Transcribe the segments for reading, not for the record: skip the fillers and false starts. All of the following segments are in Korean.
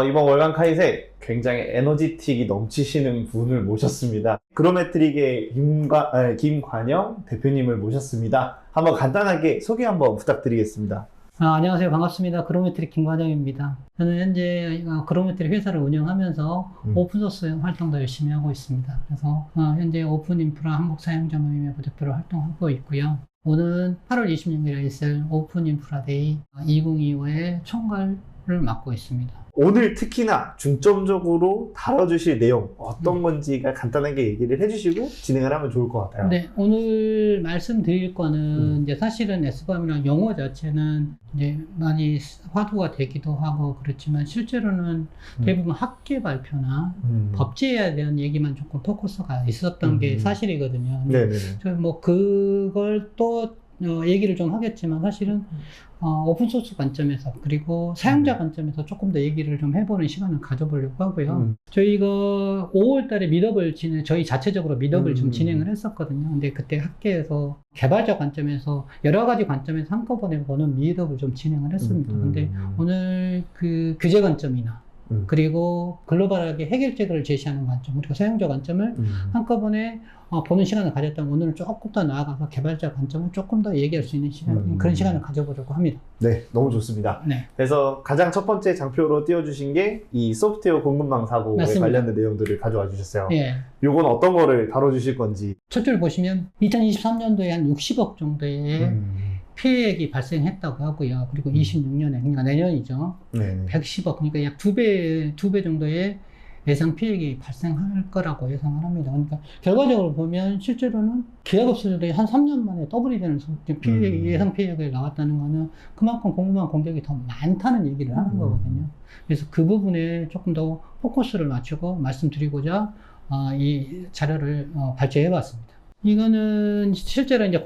이번 월간 카이세 굉장히 에너지틱이 넘치시는 분을 모셨습니다. 그로메트릭의 김관영 대표님을 모셨습니다. 한번 간단하게 소개 한번 부탁드리겠습니다. 안녕하세요. 반갑습니다. 그로메트릭 김과장입니다. 저는 현재 그로메트릭 회사를 운영하면서 오픈소스 활동도 열심히 하고 있습니다. 그래서 현재 오픈인프라 한국사용자모임의 부대표로 활동하고 있고요. 오는 8월 26일에 있을 오픈인프라데이 2025의 총괄을 맡고 있습니다. 오늘 특히나 중점적으로 다뤄주실 내용 어떤 건지가 간단하게 얘기를 해주시고 진행을 하면 좋을 것 같아요. 네, 오늘 말씀드릴 거는 이제 사실은 S밤이라는 용어 자체는 이제 많이 화두가 되기도 하고 그렇지만 실제로는 대부분 학계 발표나 법제에 대한 얘기만 조금 포커스가 있었던 게 사실이거든요. 네네. 뭐 그걸 또 얘기를 좀 하겠지만 사실은 오픈소스 관점에서 그리고 사용자 관점에서 조금 더 얘기를 좀 해보는 시간을 가져보려고 하고요. 저희가 5월 달에 미덥을 저희 자체적으로 미덥을 좀 진행을 했었거든요. 근데 그때 학계에서 개발자 관점에서 여러 가지 관점에서 한꺼번에 보는 미덥을 좀 진행을 했습니다. 근데 오늘 그 규제 관점이나 그리고 글로벌하게 해결책을 제시하는 관점, 그리고 사용자 관점을 한꺼번에 보는 시간을 가졌다면 오늘은 조금 더 나아가서 개발자 관점을 조금 더 얘기할 수 있는 시간, 그런 시간을 가져보려고 합니다. 네, 너무 좋습니다. 네. 그래서 가장 첫 번째 장표로 띄워주신 게 이 소프트웨어 공급망 사고에 맞습니다. 관련된 내용들을 가져와 주셨어요. 예. 요건 어떤 거를 다뤄주실 건지. 첫 줄 보시면 2023년도에 한 60억 정도의 피해액이 발생했다고 하고요. 그리고 26년에, 그러니까 내년이죠. 네. 110억, 그러니까 약 두 배 정도의 예상 피해액이 발생할 거라고 예상을 합니다. 그러니까 결과적으로 보면 실제로는 기업업체들이 한 3년 만에 더블이 되는 예상 피해액이 나왔다는 거는 그만큼 공급망 공격이 더 많다는 얘기를 하는 거거든요. 그래서 그 부분에 조금 더 포커스를 맞추고 말씀드리고자 이 자료를 발제해 봤습니다. 이거는 실제로 이제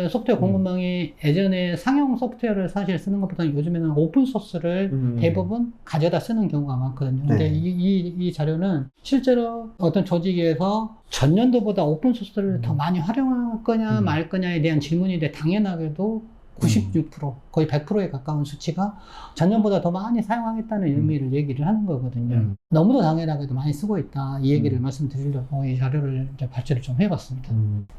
소프트웨어 공급망이 예전에 상용 소프트웨어를 사실 쓰는 것보다는 요즘에는 오픈소스를 대부분 가져다 쓰는 경우가 많거든요. 근데 네. 이 자료는 실제로 어떤 조직에서 전년도보다 오픈소스를 더 많이 활용할 거냐 말 거냐에 대한 질문인데 당연하게도 96%, 거의 100%에 가까운 수치가 전년보다 더 많이 사용하겠다는 의미를 얘기를 하는 거거든요. 너무도 당연하게도 많이 쓰고 있다. 이 얘기를 말씀드리려고 이 자료를 이제 발제를 좀 해봤습니다.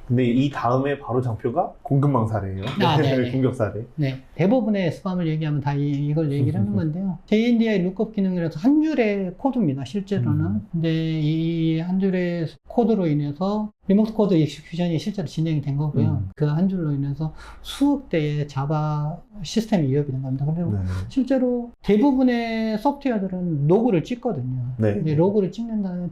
근데 이 다음에 바로 장표가 공급망 사례예요. 네네. 공격 사례. 네. 대부분의 스팸을 얘기하면 다 이걸 얘기를 하는 건데요. JNDI 룩업 기능이라서 한 줄의 코드입니다, 실제로는. 근데 이 한 줄의 코드로 인해서 리모트 코드 익스큐션이 실제로 진행이 된 거고요. 그 한 줄로 인해서 수억 대의 자바 시스템이 위협이 된 겁니다. 그리고 실제로 대부분의 소프트웨어들은 로그를 찍거든요. 네. 근데 로그를 찍으면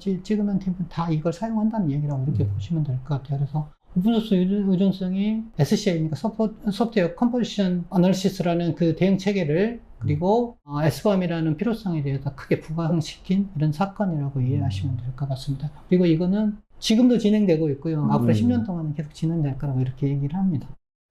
대부분 다 이걸 사용한다는 얘기라고 이렇게 보시면 될 것 같아요. 그래서 오픈소스 의존성이 SCA니까 소프트웨어 컴포지션 어널리시스라는 그 대응 체계를 그리고 SBOM이라는 필요성에 대해서 크게 부각시킨 이런 사건이라고 이해하시면 될 것 같습니다. 그리고 이거는 지금도 진행되고 있고요. 앞으로 10년 동안은 계속 진행될 거라고 이렇게 얘기를 합니다.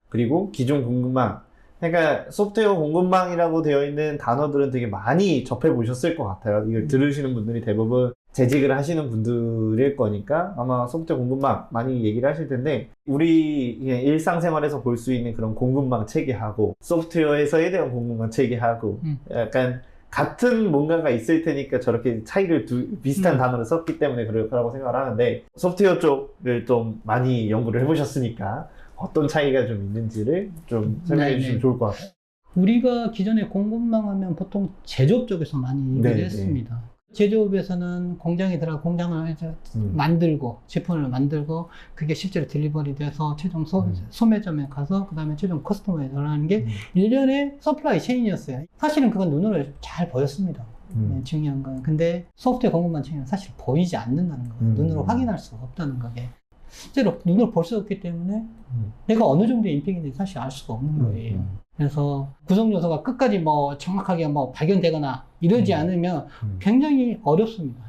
그리고 기존 공급망. 그러니까 소프트웨어 공급망이라고 되어 있는 단어들은 되게 많이 접해보셨을 것 같아요. 이걸 들으시는 분들이 대부분 재직을 하시는 분들일 거니까 아마 소프트웨어 공급망 많이 얘기를 하실 텐데 우리 일상생활에서 볼 수 있는 그런 공급망 체계하고 소프트웨어에서에 대한 공급망 체계하고 약간 같은 뭔가가 있을 테니까 저렇게 차이를 비슷한 단어를 썼기 때문에 그럴 거라고 생각을 하는데 소프트웨어 쪽을 좀 많이 연구를 해보셨으니까 어떤 차이가 좀 있는지를 좀 설명해 주시면 좋을 것 같아요. 우리가 기존에 공급망 하면 보통 제조업 쪽에서 많이 얘기를 했습니다. 제조업에서는 공장에 들어가 공장을 만들고 제품을 만들고 그게 실제로 딜리버리 돼서 최종 소매점에 가서 그 다음에 최종 커스터머에 전하는 게 일련의 서플라이 체인이었어요. 사실은 그건 눈으로 잘 보였습니다. 네, 중요한 건. 근데 소프트웨어 공급망 체인은 사실 보이지 않는다는 거예요. 눈으로 확인할 수가 없다는 거게. 실제로 눈으로 볼 수 없기 때문에 내가 어느 정도의 임팩인지 사실 알 수가 없는 거예요. 그래서 구성 요소가 끝까지 뭐 정확하게 뭐 발견되거나 이러지 않으면 굉장히 어렵습니다.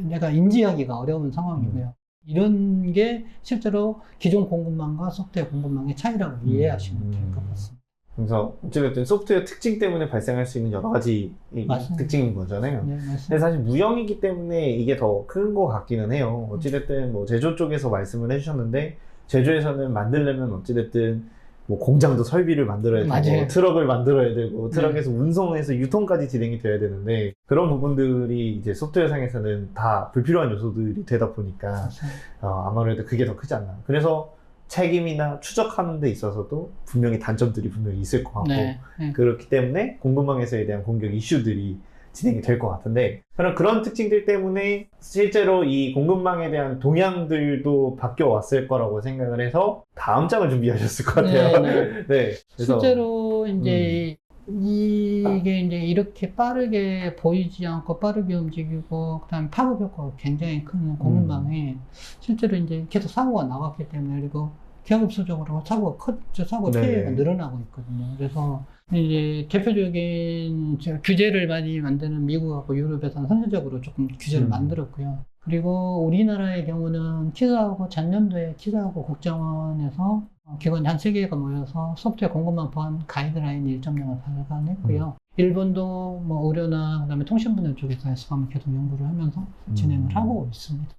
내가 인지하기가 어려운 상황이고요. 이런 게 실제로 기존 공급망과 소프트웨어 공급망의 차이라고 이해하시면 될 것 같습니다. 그래서 어쨌든 소프트웨어 특징 때문에 발생할 수 있는 여러 가지 특징인 거잖아요. 네, 근데 사실 무형이기 때문에 이게 더 큰 것 같기는 해요. 어찌됐든 뭐 제조 쪽에서 말씀을 해주셨는데 제조에서는 만들려면 어찌됐든 뭐 공장도 설비를 만들어야 되고 맞아요. 트럭을 만들어야 되고 트럭에서 운송해서 유통까지 진행이 돼야 되는데 그런 부분들이 이제 소프트웨어상에서는 다 불필요한 요소들이 되다 보니까 아무래도 그게 더 크지 않나. 그래서 책임이나 추적하는 데 있어서도 분명히 단점들이 분명히 있을 것 같고 네. 그렇기 때문에 공급망에서에 대한 공격 이슈들이 진행이 될 것 같은데 그런 특징들 때문에 실제로 이 공급망에 대한 동향들도 바뀌어 왔을 거라고 생각을 해서 다음 장을 준비하셨을 것 같아요. 네. 네. 그래서 실제로 이제 이게 이제 이렇게 빠르게 보이지 않고 빠르게 움직이고 그다음에 파급 효과가 굉장히 큰 공급망에 실제로 이제 계속 사고가 나왔기 때문에 그리고 기하급수적으로 사고가 네. 피해가 늘어나고 있거든요. 그래서 이제 대표적인 규제를 많이 만드는 미국하고 유럽에서는 선제적으로 조금 규제를 만들었고요. 그리고 우리나라의 경우는 기사하고 작년도에 기사하고 국정원에서 기관 한 3개가 모여서 소프트웨어 공급망 보안 가이드라인 1.0을 발간했고요. 일본도 뭐 의료나 그다음에 통신분야 쪽에서 SBAM 계속 연구를 하면서 진행을 하고 있습니다.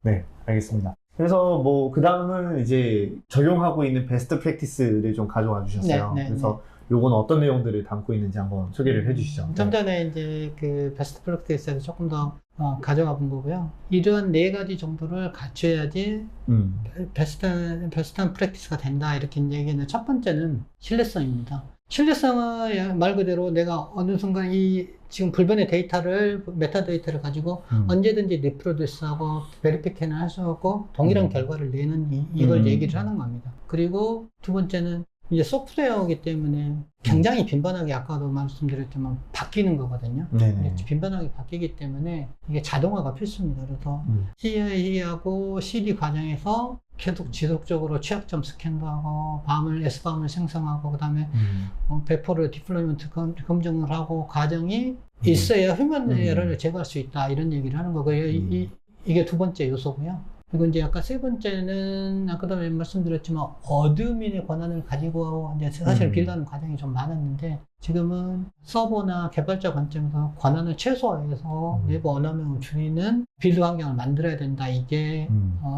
네, 알겠습니다. 그래서 뭐 그 다음은 이제 적용하고 있는 베스트 프랙티스를 좀 가져와 주셨어요. 그래서 요건 어떤 내용들을 담고 있는지 한번 소개를 해주시죠. 좀 전에 이제 그 베스트 프랙티스에서 조금 더 가져가 본 거고요. 이러한 4가지 정도를 갖춰야지 베스트한 프랙티스가 된다 이렇게 얘기는 첫 번째는 신뢰성입니다. 신뢰성은 말 그대로 내가 어느 순간 이 지금 불변의 데이터를 메타데이터를 가지고 언제든지 리프로듀스하고 베리피케이션을 할 수 있고 동일한 결과를 내는 이걸 얘기를 하는 겁니다. 그리고 두 번째는 이제 소프트웨어이기 때문에 굉장히 빈번하게 아까도 말씀드렸지만 바뀌는 거거든요. 빈번하게 바뀌기 때문에 이게 자동화가 필수입니다. 그래서 CI하고 CD 과정에서 계속 지속적으로 취약점 스캔도 하고 SBAM을 생성하고 그 다음에 배포를 디플로이먼트 검증을 하고 과정이 있어야 휴먼 에러를 제거할 수 있다 이런 얘기를 하는 거고요. 이게 두 번째 요소고요. 그리고 이제 아까 세 번째는 아까도 말씀드렸지만 어드민의 권한을 가지고 이제 사실 빌드하는 과정이 좀 많았는데 지금은 서버나 개발자 관점에서 권한을 최소화해서 내부 언어명을 줄이는 빌드 환경을 만들어야 된다. 이게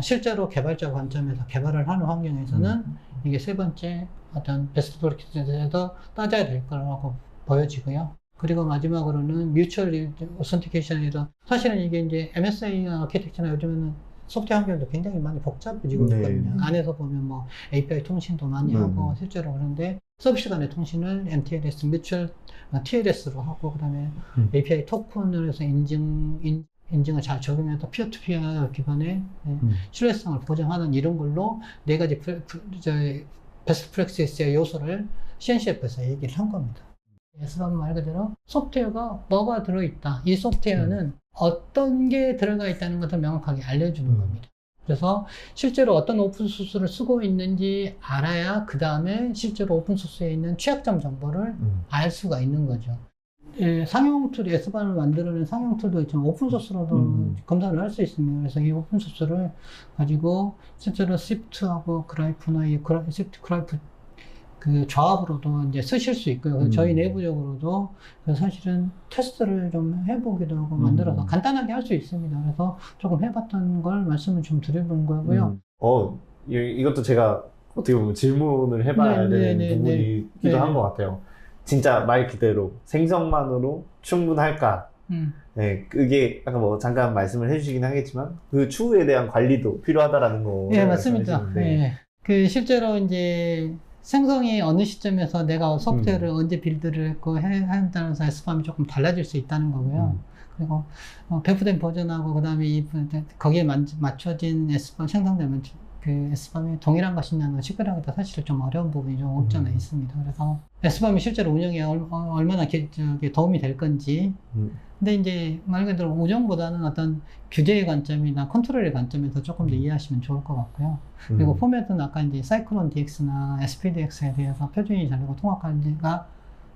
실제로 개발자 관점에서 개발을 하는 환경에서는 이게 세 번째 어떤 베스트 프랙티스에서 따져야 될 거라고 보여지고요. 그리고 마지막으로는 뮤추얼 오센티케이션에서 사실은 이게 이제 MSA 아키텍처나 요즘에는 소프트웨어 환경도 굉장히 많이 복잡해지고 있거든요. 안에서 보면 뭐 API 통신도 많이 하고 실제로 그런데 서비스 간의 통신을 MTLS, 뮤추얼 TLS로 하고 그다음에 API 토큰을 해서 인증을 잘 적용해서 피어투피어 기반의 신뢰성을 보장하는 이런 걸로 4가지 베스트 프랙티스의 요소를 CNCF에서 얘기를 한 겁니다. SBAM 말 그대로 소프트웨어가 뭐가 들어있다. 이 소프트웨어는 어떤 게 들어가 있다는 것을 명확하게 알려주는 겁니다. 그래서 실제로 어떤 오픈소스를 쓰고 있는지 알아야 그 다음에 실제로 오픈소스에 있는 취약점 정보를 알 수가 있는 거죠. 상용 툴, SBAM을 만들어낸 상용 툴도 있지만 오픈소스로도 검사를 할 수 있습니다. 그래서 이 오픈소스를 가지고 실제로 시프트하고 그라이프나 이 시프트 그라이프 그 조합으로도 이제 쓰실 수 있고요. 저희 내부적으로도 사실은 테스트를 좀 해보기도 하고 만들어서 간단하게 할 수 있습니다. 그래서 조금 해봤던 걸 말씀을 좀 드려본 거고요. 이것도 제가 어떻게 보면 질문을 해봐야 되는 부분이기도 한 것 같아요. 진짜 말 그대로 생성만으로 충분할까? 네, 그게 아까 뭐 잠깐 말씀을 해주시긴 하겠지만 그 추후에 대한 관리도 필요하다라는 거. 네, 맞습니다. 네. 그 실제로 이제 생성이 어느 시점에서 내가 소프트웨어를 언제 빌드를 했고 한다는 따라서 SBAM이 조금 달라질 수 있다는 거고요. 그리고 배포된 버전하고 그 다음에 거기에 맞춰진 SBAM 생성되면 그 SBAM이 동일한 것이냐는 식별하기가 사실 좀 어려운 부분이 좀 없지 않아 있습니다. 그래서 SBAM이 실제로 운영에 얼마나 도움이 될 건지. 근데 이제 말 그대로 운영보다는 어떤 규제의 관점이나 컨트롤의 관점에서 조금 더 이해하시면 좋을 것 같고요. 그리고 포맷은 아까 이제 사이클론 DX나 SPDX에 대해서 표준이 다르고 통합하기가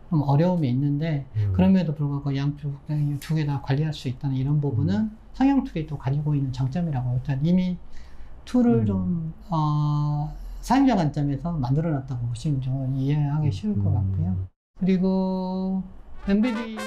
좀 어려움이 있는데 그럼에도 불구하고 양쪽 두 개 다 관리할 수 있다는 이런 부분은 상용 툴이 또 가지고 있는 장점이라고 일단 이미 툴을 좀 사용자 관점에서 만들어놨다고 보시면 좀 이해하기 쉬울 것 같고요. 그리고 MVD